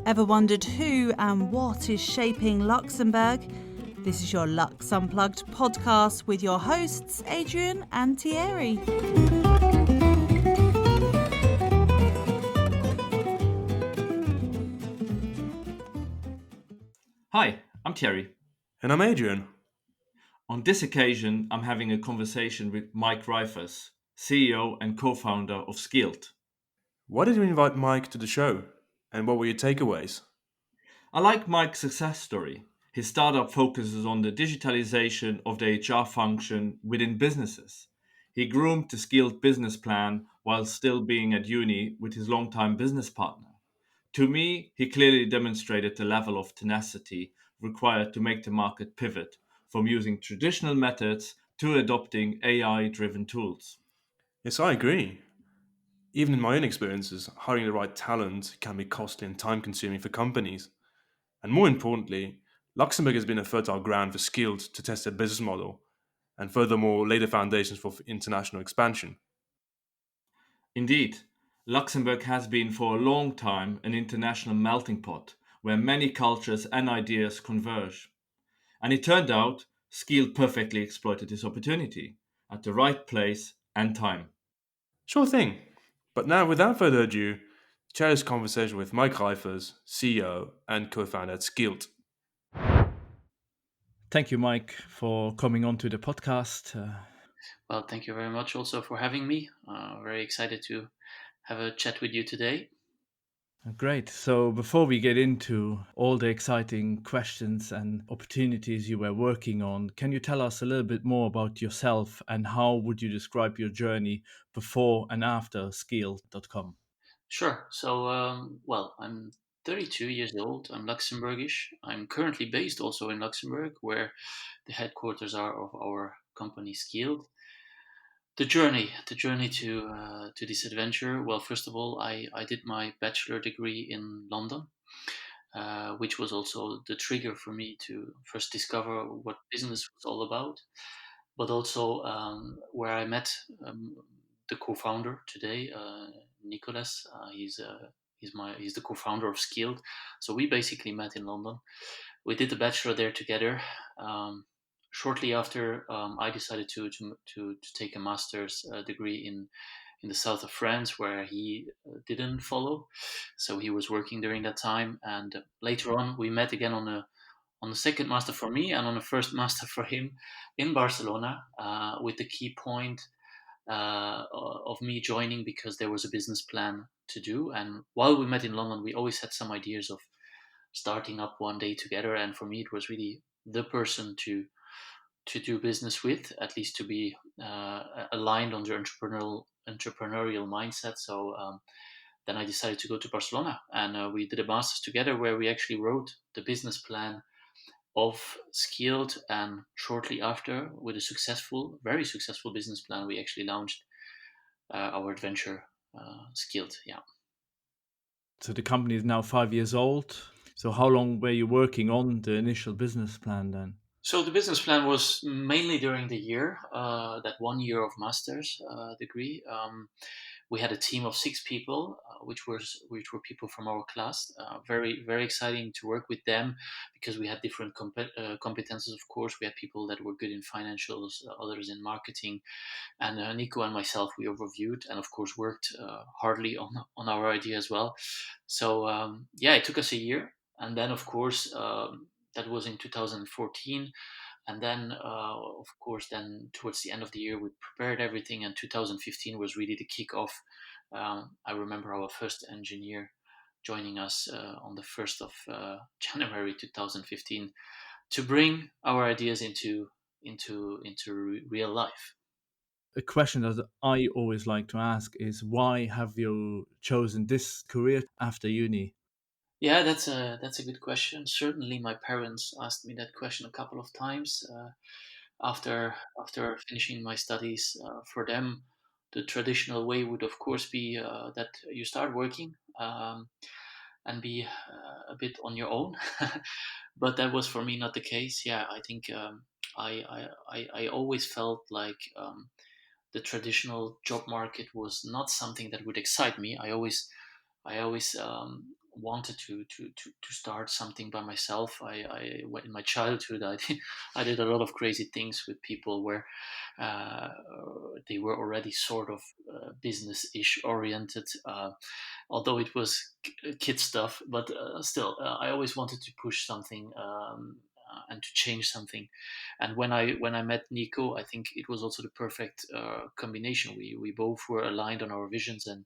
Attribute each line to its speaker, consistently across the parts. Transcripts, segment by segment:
Speaker 1: Ever wondered who and what is shaping Luxembourg? This is your Lux Unplugged podcast with your hosts, Adrian and Thierry.
Speaker 2: Hi, I'm Thierry.
Speaker 3: And I'm Adrian.
Speaker 2: On this occasion, I'm having a conversation with Mike Reiffers, CEO and co-founder of Skeeled.
Speaker 3: Why did you invite Mike to the show? And what were your takeaways?
Speaker 2: I like Mike's success story. His startup focuses on the digitalization of the HR function within businesses. He groomed the Skeeled business plan while still being at uni with his longtime business partner. To me, he clearly demonstrated the level of tenacity required to make the market pivot from using traditional methods to adopting AI-driven tools.
Speaker 3: Yes, I agree. Even in my own experiences, hiring the right talent can be costly and time consuming for companies. And more importantly, Luxembourg has been a fertile ground for Skilled to test their business model and furthermore lay the foundations for international expansion.
Speaker 2: Indeed, Luxembourg has been for a long time an international melting pot where many cultures and ideas converge. And it turned out Skill perfectly exploited this opportunity at the right place and time.
Speaker 3: Sure thing. But now, without further ado, share this conversation with Mike Reiffers, CEO and co-founder at Skilled.
Speaker 2: Thank you, Mike, for coming on to the podcast.
Speaker 4: Well, thank you very much also for having me. Very excited to have a chat with you today.
Speaker 2: Great. So before we get into all the exciting questions and opportunities you were working on, can you tell us a little bit more about yourself and how would you describe your journey before and after Skeeled.com?
Speaker 4: Sure. So, I'm 32 years old. I'm Luxembourgish. I'm currently based also in Luxembourg, where the headquarters are of our company Skeeled. The journey to this adventure. Well, first of all, I did my bachelor degree in London, which was also the trigger for me to first discover what business was all about, but also where I met the co-founder today, Nicholas. He's the co-founder of Skeeled. So we basically met in London. We did the bachelor there together. Shortly after, I decided to take a master's degree in the south of France, where he didn't follow. So he was working during that time, and later on we met again on the second master for me and on the first master for him in Barcelona, with the key point of me joining because there was a business plan to do. And while we met in London, we always had some ideas of starting up one day together. And for me, it was really the person to do business with, at least to be aligned on the entrepreneurial mindset. So then I decided to go to Barcelona, and we did a master's together where we actually wrote the business plan of Skeeled, and shortly after, with a very successful business plan, we actually launched our adventure, Skeeled. Yeah.
Speaker 2: So the company is now 5 years old. So how long were you working on the initial business plan then?
Speaker 4: So the business plan was mainly during the year, that 1 year of master's degree. We had a team of 6 people, which were people from our class. Very very exciting to work with them because we had different competences. Of course, we had people that were good in financials, others in marketing, and Nico and myself, we overviewed and of course worked hardly on our idea as well. So yeah, it took us a year, and then of course. That was in 2014, and then of course then towards the end of the year we prepared everything, and 2015 was really the kickoff. I remember our first engineer joining us on the 1st of January 2015 to bring our ideas into real life.
Speaker 2: A question that I always like to ask is why have you chosen this career after uni?
Speaker 4: Yeah, that's a good question. Certainly, my parents asked me that question a couple of times after finishing my studies. For them, the traditional way would, of course, be that you start working and be a bit on your own. But that was for me not the case. Yeah, I think I always felt like the traditional job market was not something that would excite me. I always wanted to start something by myself. In my childhood, I did a lot of crazy things with people where uh, they were already sort of business-ish oriented, although it was kid stuff. But still, I always wanted to push something. And to change something, and when I met Nico, I think it was also the perfect combination. We both were aligned on our visions, and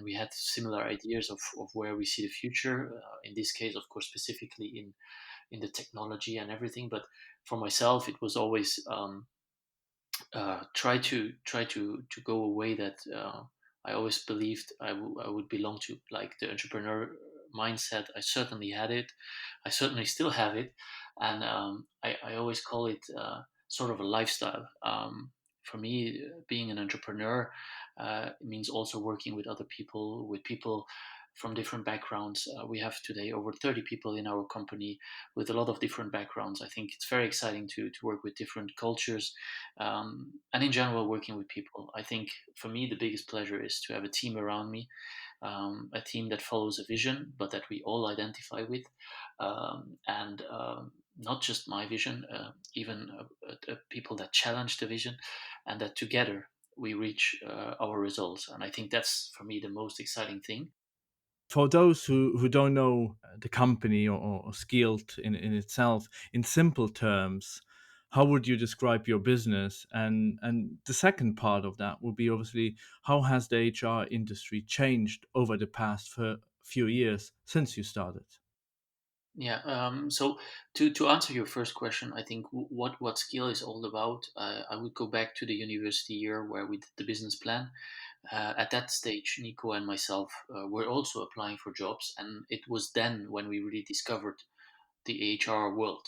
Speaker 4: we had similar ideas of where we see the future. In this case, of course, specifically in the technology and everything. But for myself, it was always try to go a way that I always believed I would belong to, like the entrepreneur mindset. I certainly had it. I certainly still have it, and I always call it sort of a lifestyle. For me, being an entrepreneur means also working with people from different backgrounds. We have today over 30 people in our company with a lot of different backgrounds. I think it's very exciting to work with different cultures, and in general working with people. I think for me the biggest pleasure is to have a team around me, a team that follows a vision but that we all identify with, and not just my vision, even people that challenge the vision, and that together we reach our results. And I think that's for me the most exciting thing.
Speaker 2: For those who don't know the company or Skeeled in itself, in simple terms, how would you describe your business? And the second part of that would be obviously how has the HR industry changed over the past few years since you started?
Speaker 4: Yeah. So to answer your first question, I think what skill is all about. I would go back to the university year where we did the business plan. At that stage, Nico and myself were also applying for jobs, and it was then when we really discovered the HR world.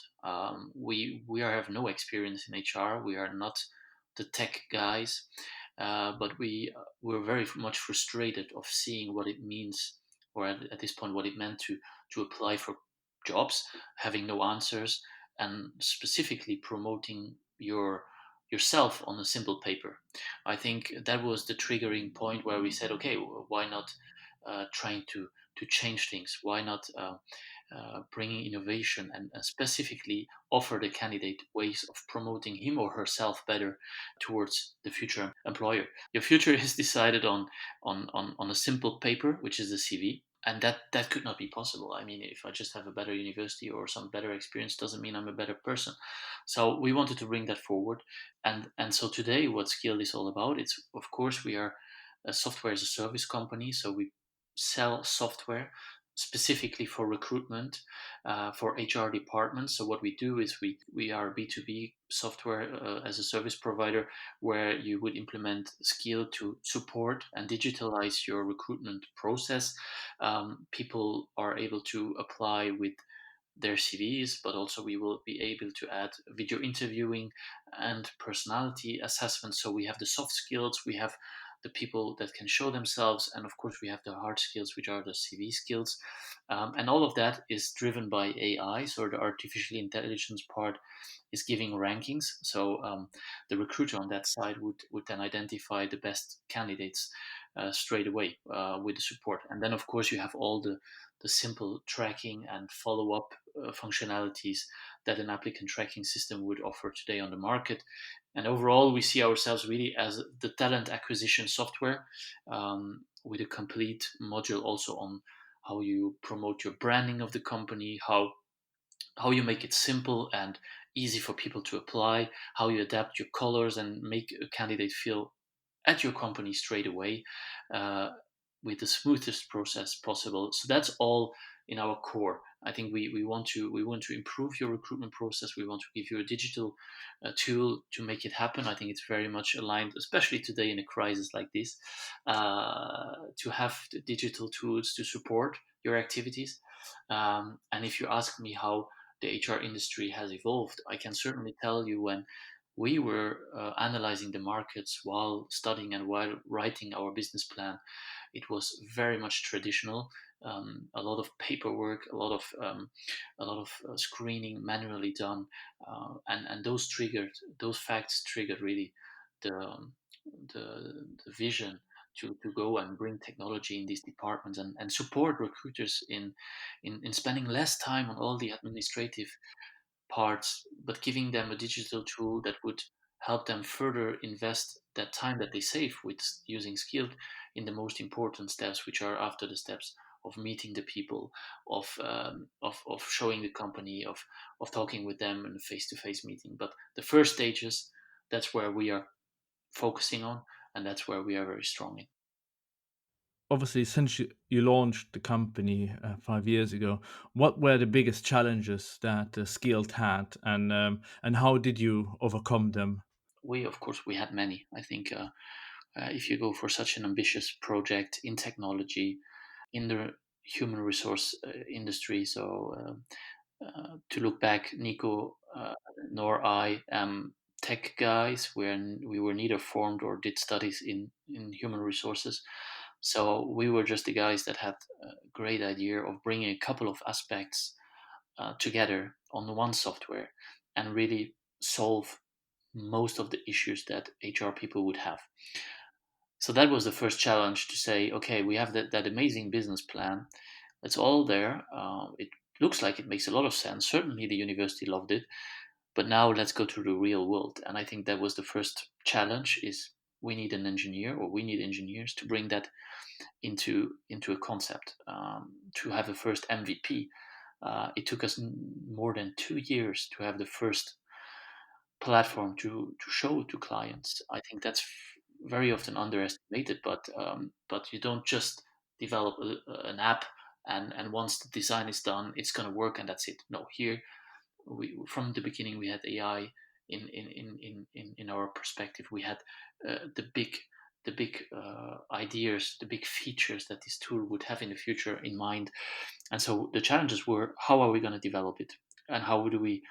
Speaker 4: We have no experience in HR. We are not the tech guys, but we were very much frustrated of seeing what it means, or at this point, what it meant to apply for jobs, having no answers, and specifically promoting yourself on a simple paper. I think that was the triggering point where we said, okay, why not trying to change things? Why not bringing innovation and specifically offer the candidate ways of promoting him or herself better towards the future employer? Your future is decided on a simple paper, which is the CV. And that could not be possible. I mean, if I just have a better university or some better experience, doesn't mean I'm a better person. So we wanted to bring that forward, and so today, what Skilled is all about, it's of course we are a software as a service company, so we sell software specifically for recruitment, for HR departments. So what we do is we are a B2B software as a service provider, where you would implement skill to support and digitalize your recruitment process. People are able to apply with their CVs, but also we will be able to add video interviewing and personality assessments. So we have the soft skills, we have the people that can show themselves, and of course we have the hard skills, which are the CV skills. And all of that is driven by AI. So the artificial intelligence part is giving rankings. So the recruiter on that side would then identify the best candidates straight away with the support. And then of course you have all the simple tracking and follow-up functionalities that an applicant tracking system would offer today on the market. And overall, we see ourselves really as the talent acquisition software, with a complete module also on how you promote your branding of the company, how you make it simple and easy for people to apply, how you adapt your colors and make a candidate feel at your company straight away, uh, with the smoothest process possible. So that's all in our core. I think we want to improve your recruitment process. We want to give you a digital tool to make it happen. I think it's very much aligned, especially today in a crisis like this, to have the digital tools to support your activities. And if you ask me how the HR industry has evolved, I can certainly tell you when we were analyzing the markets while studying and while writing our business plan, it was very much traditional. A lot of paperwork, a lot of screening manually done, and those facts triggered really the the vision to go and bring technology in these departments and support recruiters in spending less time on all the administrative parts, but giving them a digital tool that would help them further invest that time that they save with using Skilled in the most important steps, which are after the steps of meeting the people, of showing the company, of talking with them in a face-to-face meeting. But the first stages, that's where we are focusing on, and that's where we are very strong in.
Speaker 2: Obviously, since you launched the company 5 years ago, what were the biggest challenges that Skeeled had, and how did you overcome them?
Speaker 4: Of course, we had many. I think if you go for such an ambitious project in technology, in the human resource industry, so to look back, Nico nor I am tech guys. We were neither formed or did studies in human resources. So we were just the guys that had a great idea of bringing a couple of aspects together on one software and really solve most of the issues that HR people would have. So that was the first challenge, to say, okay, we have that amazing business plan. It's all there. It looks like it makes a lot of sense. Certainly the university loved it. But now let's go to the real world. And I think that was the first challenge, is we need an engineer, or we need engineers to bring that into a concept, to have a first MVP. It took us more than 2 years to have the first platform to show to clients. I think that's very often underestimated, but you don't just develop an app and once the design is done, it's going to work and that's it. No, here from the beginning we had AI in our perspective. We had the big ideas, the big features that this tool would have in the future in mind. And so the challenges were, how are we going to develop it, and how do we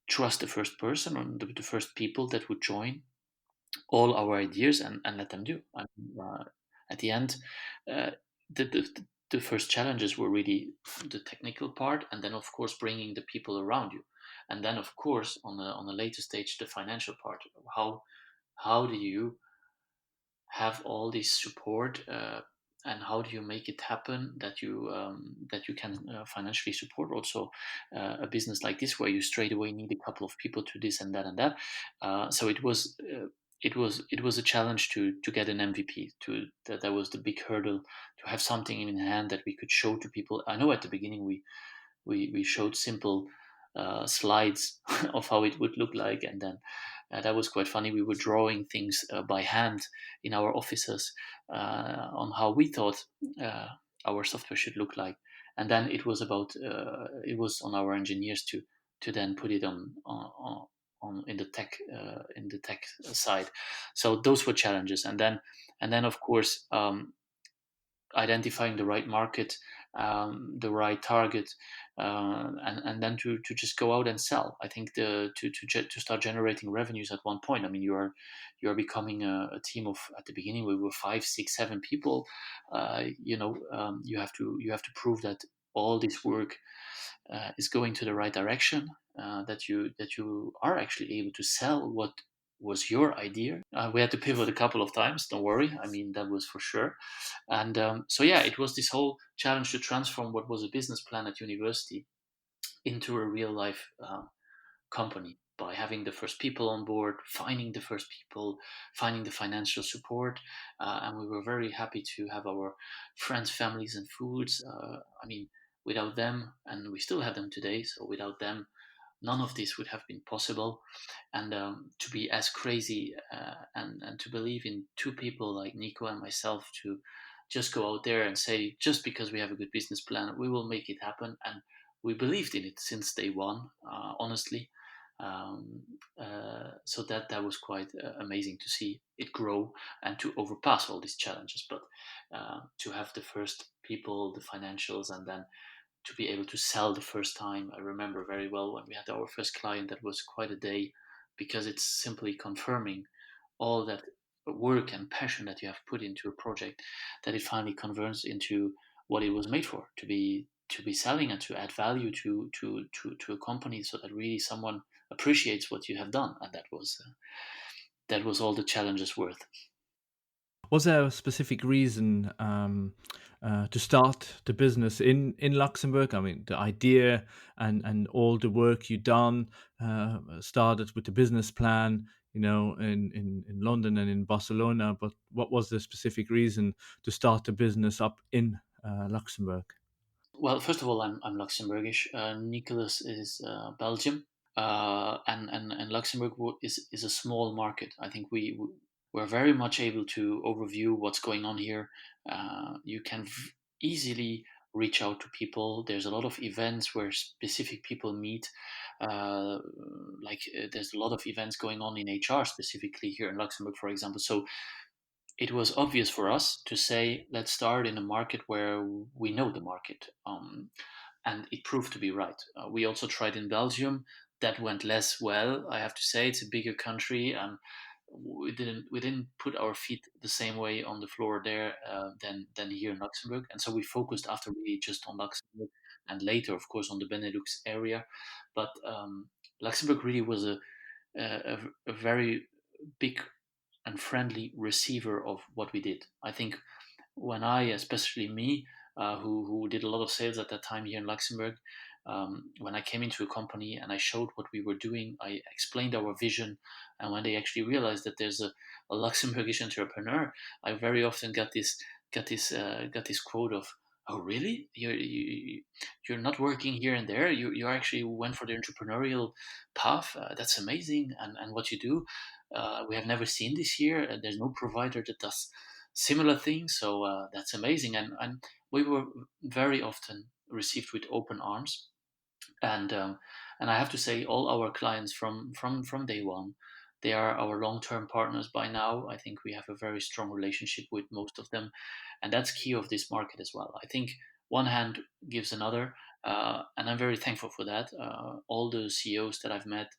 Speaker 4: trust the first person, or the first people that would join all our ideas and let them do. I mean, at the end, uh, the first challenges were really the technical part, and then of course bringing the people around you, and then of course on a later stage the financial part. How do you have all this support, and how do you make it happen that you can financially support also a business like this, where you straight away need a couple of people to this and that and that. So it was a challenge to get an MVP. That was the big hurdle, to have something in hand that we could show to people. I know at the beginning we showed simple slides of how it would look like, and then that was quite funny. We were drawing things by hand in our offices on how we thought our software should look like, and then it was on our engineers to then put it on in the tech side. So those were challenges, and then of course identifying the right market, the right target, and then to just go out and sell. I think to start generating revenues at one point. I mean, you are becoming a team of, at the beginning we were 5, 6, 7 people. You have to prove that all this work is going to the right direction. That you are actually able to sell what was your idea. We had to pivot a couple of times. Don't worry. I mean, that was for sure. And so yeah, it was this whole challenge to transform what was a business plan at university into a real life company, by having the first people on board, finding the first people, finding the financial support. And we were very happy to have our friends, families, and foods. I mean, without them, and we still have them today, so without them, none of this would have been possible. And to be as crazy and to believe in two people like Nico and myself, to just go out there and say, just because we have a good business plan, we will make it happen. And we believed in it since day one, honestly. So that was quite amazing to see it grow and to overpass all these challenges. But to have the first people, the financials, and then to be able to sell the first time. I remember very well when we had our first client, that was quite a day, because it's simply confirming all that work and passion that you have put into a project, that it finally converts into what it was made for, to be selling and to add value to a company, so that really someone appreciates what you have done. And that was all the challenges worth.
Speaker 2: Was there a specific reason to start the business in Luxembourg? I mean, the idea and all the work you done started with the business plan, in London and in Barcelona. But what was the specific reason to start the business up in Luxembourg?
Speaker 4: Well, first of all, I'm Luxembourgish. Nicholas is Belgium, and Luxembourg is a small market. I think we're very much able to overview what's going on here. You can easily reach out to people. There's a lot of events where specific people meet. There's a lot of events going on in HR specifically here in Luxembourg, for example. So it was obvious for us to say, let's start in a market where we know the market. And it proved to be right. We also tried in Belgium. That went less well, I have to say. It's a bigger country, and we didn't put our feet the same way on the floor there than here in Luxembourg. And so we focused after really just on Luxembourg, and later, of course, on the Benelux area. But Luxembourg really was a very big and friendly receiver of what we did. I think when especially me, who did a lot of sales at that time here in Luxembourg, when I came into a company and I showed what we were doing, I explained our vision, and when they actually realized that there's a Luxembourgish entrepreneur, I very often got this quote of, "Oh, really? You're not working here and there. You actually went for the entrepreneurial path. That's amazing. And what you do, we have never seen this here. There's no provider that does similar things. So that's amazing." And we were very often received with open arms. And I have to say, all our clients from day one, they are our long-term partners by now. I think we have a very strong relationship with most of them, and that's key of this market as well. I think one hand gives another, and I'm very thankful for that. All the CEOs that I've met,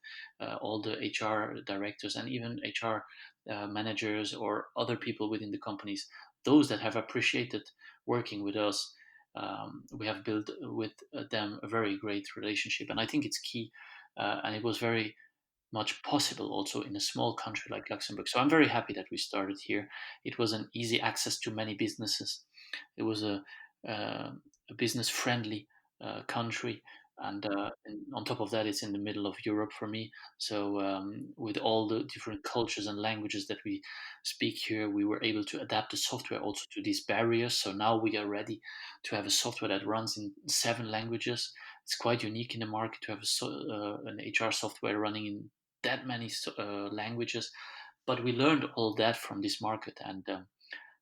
Speaker 4: all the HR directors, and even HR managers or other people within the companies, those that have appreciated working with us, we have built with them a very great relationship, and I think it's key. And it was very much possible also in a small country like Luxembourg. So I'm very happy that we started here. It was an easy access to many businesses. It was a business friendly country. And on top of that, it's in the middle of Europe for me. So, with all the different cultures and languages that we speak here, we were able to adapt the software also to these barriers. So now we are ready to have a software that runs in 7 languages. It's quite unique in the market to have an HR software running in that many languages. But we learned all that from this market, and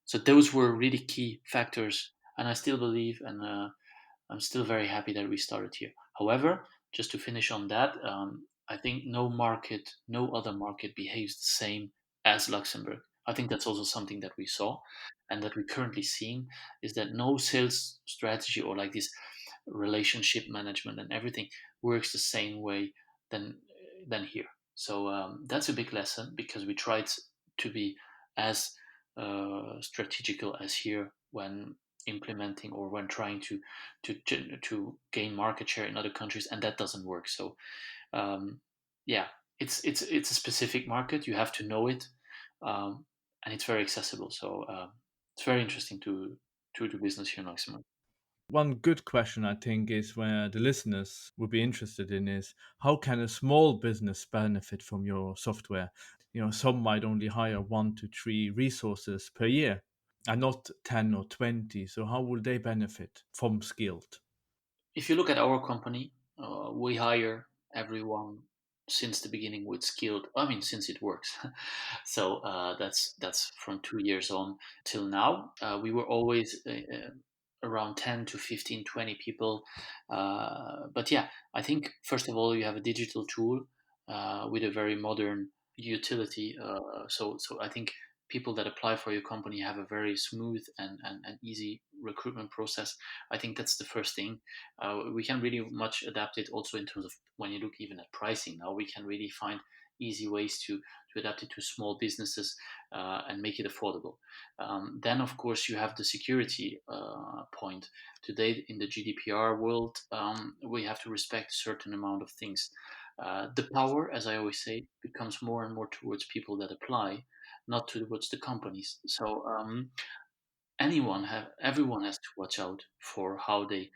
Speaker 4: so those were really key factors. And I still believe, and I'm still very happy that we started here. However, just to finish on that, I think no other market behaves the same as Luxembourg. I think that's also something that we saw and that we're currently seeing, is that no sales strategy or like this relationship management and everything works the same way than than here. So that's a big lesson, because we tried to be as strategical as here when implementing or when trying to gain market share in other countries, and that doesn't work. So um, yeah, it's a specific market. You have to know it, and it's very accessible. So it's very interesting to do business here in Luxembourg.
Speaker 2: One good question, I think, is where the listeners would be interested in is how can a small business benefit from your software? Some might only hire 1 to 3 resources per year and not 10 or 20. So how will they benefit from Skeeled?
Speaker 4: If you look at our company, we hire everyone since the beginning with Skilled. I mean, since it works. So that's from 2 years on till now. We were always around 10 to 15, 20 people. But yeah, I think first of all, you have a digital tool with a very modern utility. So I think people that apply for your company have a very smooth and easy recruitment process. I think that's the first thing. We can really much adapt it also in terms of when you look even at pricing. Now we can really find easy ways to adapt it to small businesses and make it affordable. Then, of course, you have the security point. Today, in the GDPR world, we have to respect a certain amount of things. The power, as I always say, becomes more and more towards people that apply. not towards the companies. So everyone has to watch out for how they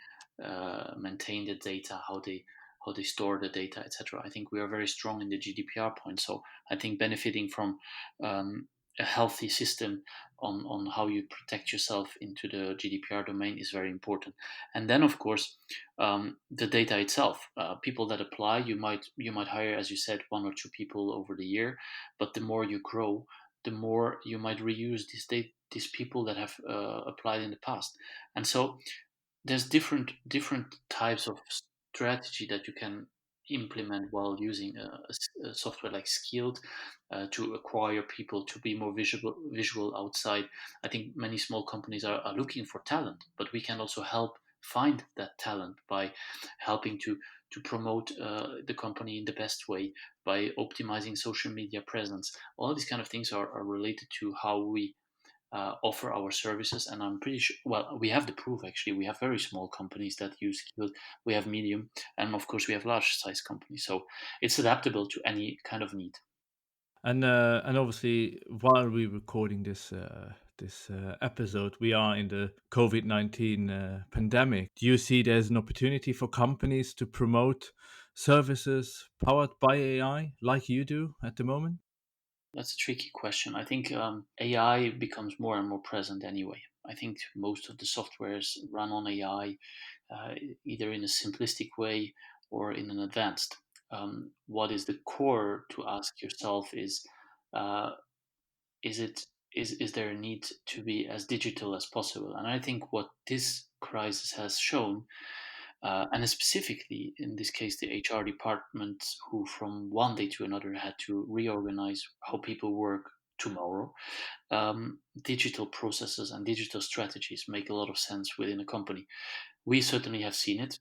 Speaker 4: maintain the data, how they store the data, etc. I think we are very strong in the GDPR point, so I think benefiting from a healthy system on how you protect yourself into the GDPR domain is very important. And then, of course, the data itself. People that apply, you might hire, as you said, one or two people over the year, but the more you grow, the more you might reuse these people that have applied in the past. And so there's different types of strategy that you can implement while using a software like Skeeled to acquire people, to be more visual outside. I think many small companies are looking for talent, but we can also help find that talent by helping to promote the company in the best way, by optimizing social media presence. All these kind of things are related to how we offer our services. And I'm pretty sure, well, we have the proof actually. We have very small companies that use Skilled, we have medium, and of course we have large size companies. So it's adaptable to any kind of need.
Speaker 2: And obviously, while we're recording this episode, we are in the COVID-19 pandemic. Do you see there's an opportunity for companies to promote services powered by AI like you do at the moment?
Speaker 4: That's a tricky question. I think AI becomes more and more present anyway. I think most of the softwares run on AI, either in a simplistic way or in an advanced. What is the core to ask yourself uh, is it is there a need to be as digital as possible? And I think what this crisis has shown, and specifically in this case the HR department, who from one day to another had to reorganize how people work tomorrow, digital processes and digital strategies make a lot of sense within a company. We certainly have seen it.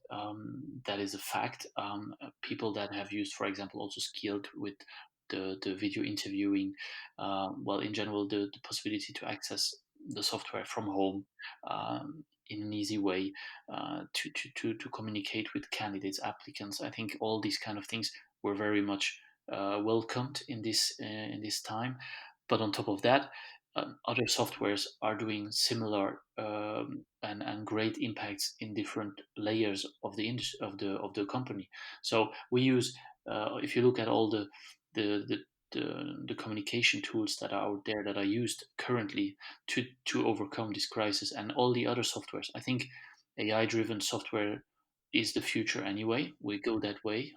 Speaker 4: That is a fact. People that have used, for example, also Skilled with the video interviewing, well, in general, the possibility to access the software from home in an easy way, to communicate with candidates, applicants. I think all these kind of things were very much welcomed in this time. But on top of that, other softwares are doing similar and great impacts in different layers of the company. So we use, if you look at all the the the communication tools that are out there that are used currently to overcome this crisis, and all the other softwares, I think AI driven software is the future anyway. We go that way.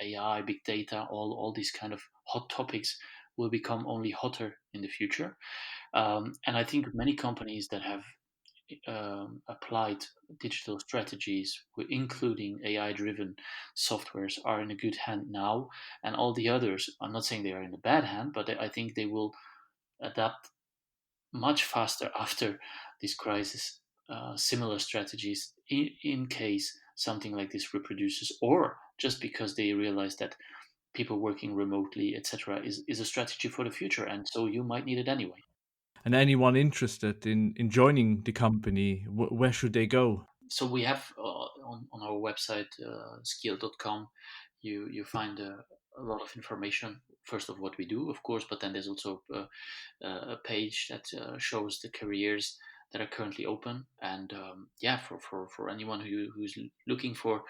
Speaker 4: AI, big data, all these kind of hot topics will become only hotter in the future. And I think many companies that have applied digital strategies, including AI-driven softwares, are in a good hand now. And all the others, I'm not saying they are in a bad hand, but I think they will adapt much faster after this crisis. Similar strategies in case something like this reproduces, or just because they realize that people working remotely, etc., is a strategy for the future, and so you might need it anyway.
Speaker 2: And anyone interested in joining the company, where should they go?
Speaker 4: So we have on our website, skeel.com, you find a lot of information. First of what we do, of course, but then there's also a page that shows the careers that are currently open. And yeah, for anyone who's looking for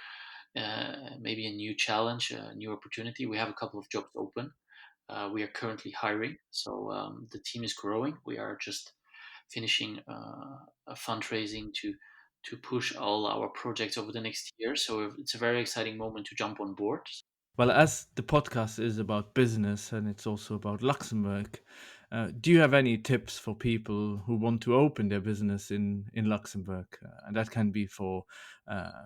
Speaker 4: maybe a new challenge, a new opportunity, we have a couple of jobs open. We are currently hiring, so the team is growing. We are just finishing a fundraising to push all our projects over the next year. So it's a very exciting moment to jump on board.
Speaker 2: Well, as the podcast is about business and it's also about Luxembourg, do you have any tips for people who want to open their business in Luxembourg? And that can be for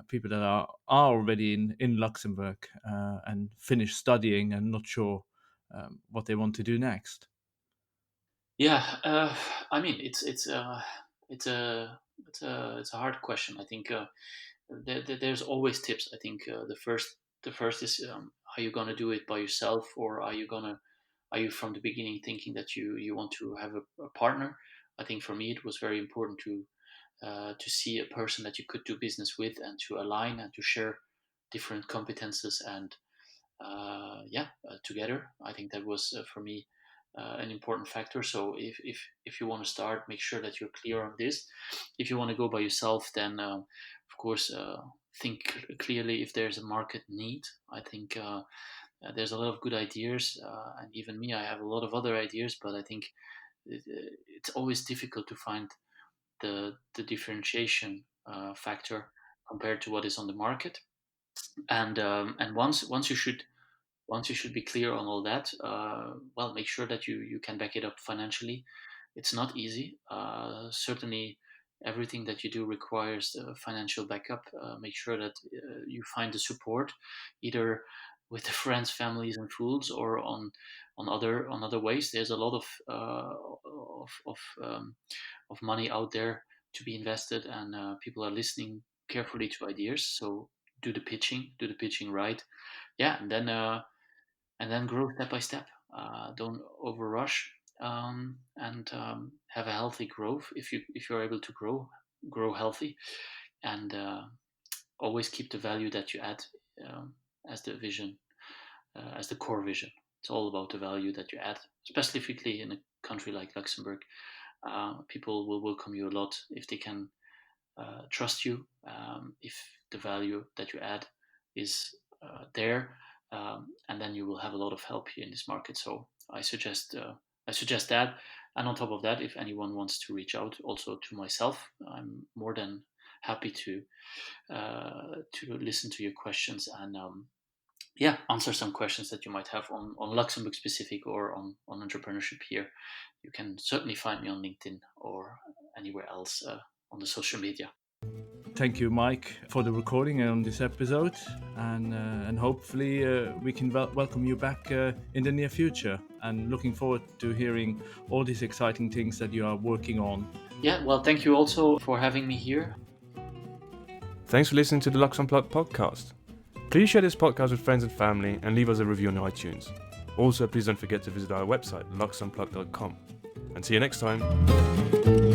Speaker 2: people that are already in Luxembourg and finished studying and not sure what they want to do next.
Speaker 4: Yeah, I mean it's a hard question. I think there's always tips. I think the first is, are you gonna do it by yourself, or are you from the beginning thinking that you want to have a partner? I think for me it was very important to see a person that you could do business with, and to align and to share different competences and together. I think that was for me an important factor. So if you want to start, make sure that you're clear on this. If you want to go by yourself, then of course think clearly if there's a market need. I think there's a lot of good ideas, and even me, I have a lot of other ideas, but I think it's always difficult to find the differentiation factor compared to what is on the market. And once you should be clear on all that, well, make sure that you can back it up financially. It's not easy. Certainly, everything that you do requires financial backup. Make sure that you find the support, either with the friends, families, and fools, or on other ways. There's a lot of money out there to be invested, and people are listening carefully to ideas. So do the pitching right, yeah, and then grow step by step. Don't overrush, and have a healthy growth. If you're able to grow healthy, and always keep the value that you add as the vision, as the core vision. It's all about the value that you add, specifically in a country like Luxembourg. People will welcome you a lot if they can trust you, if the value that you add is there, and then you will have a lot of help here in this market. So I suggest that. And on top of that, if anyone wants to reach out also to myself, I'm more than happy to listen to your questions and answer some questions that you might have on Luxembourg specific or on entrepreneurship here. You can certainly find me on LinkedIn or anywhere else on the social media.
Speaker 2: Thank you, Mike, for the recording on this episode, and hopefully we can welcome you back in the near future. And looking forward to hearing all these exciting things that you are working on.
Speaker 4: Yeah, well, thank you also for having me here.
Speaker 3: Thanks for listening to the LuxUnplugged podcast. Please share this podcast with friends and family and leave us a review on iTunes. Also, please don't forget to visit our website, LuxUnplugged.com. And see you next time.